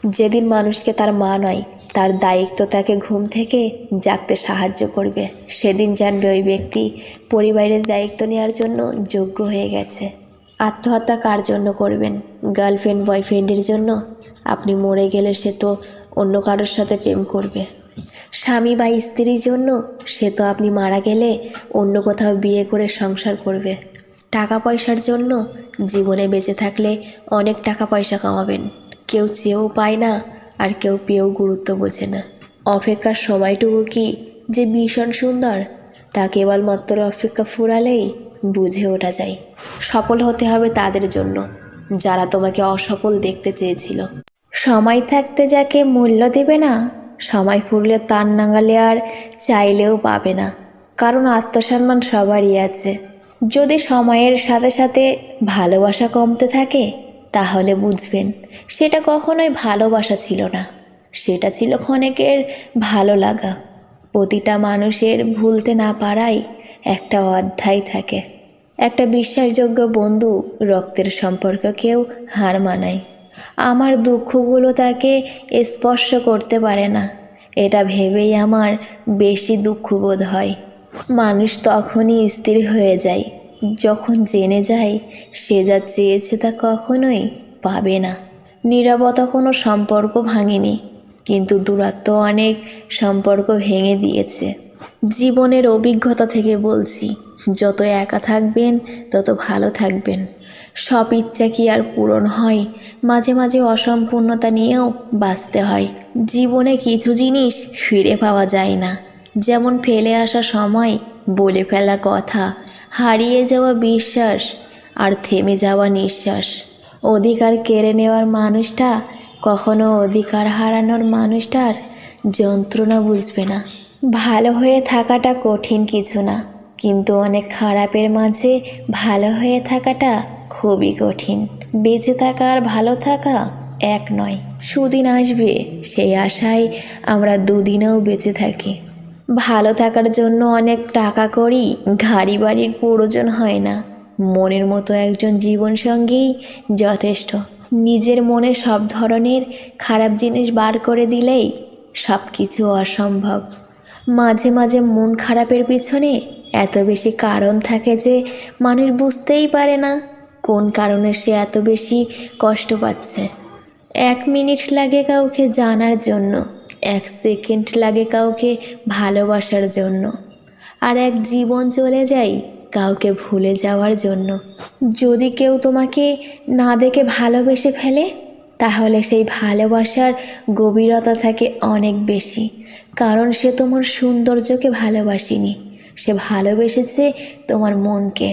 যেদিন মানুষকে তার মা নয়, তার দায়িত্ব তাকে ঘুম থেকে জাগতে সাহায্য করবে, সেদিন জানবে ওই ব্যক্তি পরিবারের দায়িত্ব নেওয়ার জন্য যোগ্য হয়ে গেছে। আত্মহত্যা কার জন্য করবেন? গার্লফ্রেন্ড বয়ফ্রেন্ডের জন্য? আপনি মরে গেলে সে তো অন্য কারোর সাথে প্রেম করবে। স্বামী বা স্ত্রীর জন্য? সে তো আপনি মারা গেলে অন্য কোথাও বিয়ে করে সংসার করবে। টাকা পয়সার জন্য? জীবনে বেঁচে থাকলে অনেক টাকা পয়সা কামাবেন, কেউ চেয়েও পায় না আর কেউ পেয়েও গুরুত্ব বোঝে না। অপেক্ষার সময়টুকু কি যে ভীষণ সুন্দর, তা কেবলমাত্র অপেক্ষা ফুরালেই বুঝে ওঠা যায়। সফল হতে হবে তাদের জন্য যারা তোমাকে অসফল দেখতে চেয়েছিল। সময় থাকতে যাকে মূল্য দেবে না, সময় ফুরলে তার নাগালে আর চাইলেও পাবে না। কারণ আত্মসম্মান সবারই আছে। যদি সময়ের সাথে সাথে ভালোবাসা কমতে থাকে, তাহলে বুঝবেন সেটা কখনোই ভালোবাসা ছিল না, সেটা ছিল ক্ষণিকের ভালো লাগা। প্রতিটা মানুষের ভুলতে না পারাই একটা অধ্যায় থাকে। একটা বিশ্বাসযোগ্য বন্ধু রক্তের সম্পর্ককেও হার মানায়। আমার দুঃখগুলো তাকে স্পর্শ করতে পারে না, এটা ভেবেই আমার বেশি দুঃখবোধ হয়। মানুষ তখনই স্থির হয়ে যায় যখন জেনে যায় সে যা চেয়েছে তা কখনোই পাবে না। নীরবতা কোনো সম্পর্ক ভাঙেনি, কিন্তু দূরত্ব অনেক সম্পর্ক ভেঙে দিয়েছে। জীবনের অভিজ্ঞতা থেকে বলছি, যত একা থাকবেন তত ভালো থাকবেন। সব ইচ্ছা কি আর পূরণ হয়? মাঝে মাঝে অসম্পূর্ণতা নিয়েও বাঁচতে হয়। জীবনে কিছু জিনিস ফিরে পাওয়া যায় না, যেমন ফেলে আসা সময়, বলে ফেলা কথা, হারিয়ে যাওয়া বিশ্বাস আর থেমে যাওয়া নিঃশ্বাস। অধিকার কেড়ে নেওয়ার মানুষটা কখনো অধিকার হারানোর মানুষটার যন্ত্রণা বুঝবে না। ভালো হয়ে থাকাটা কঠিন কিছু না, কিন্তু অনেক খারাপের মাঝে ভালো হয়ে থাকাটা খুবই কঠিন। বেঁচে থাকা আর ভালো থাকা এক নয়। সুদিন আসবে সেই আশায় আমরা দুদিনেও বেঁচে থাকি। ভালো থাকার জন্য অনেক টাকা করি, গাড়ি বাড়ির প্রয়োজন হয় না। মনের মতো একজন জীবনসঙ্গী যথেষ্ট। নিজের মনে সব ধরনের খারাপ জিনিস বার করে দিলেই সব কিছু অসম্ভব। মাঝে মাঝে মন খারাপের পিছনে এত বেশি কারণ থাকে যে মানুষ বুঝতেই পারে না কোন কারণে সে এত বেশি কষ্ট পাচ্ছে। 1 মিনিট লাগে কাউকে জানার জন্য, 1 সেকেন্ড লাগে কাউকে ভালোবাসার জন্য, আর এক জীবন চলে যায় কাউকে ভুলে যাওয়ার জন্য। যদি কেউ তোমাকে না দেখে ভালোবেসে ফেলে, তাহলে সেই ভালোবাসার গভীরতা থাকে অনেক বেশি। কারণ সে তোমার সৌন্দর্যকে ভালোবাসেনি, সে ভালোবেসেছে তোমার মনকে।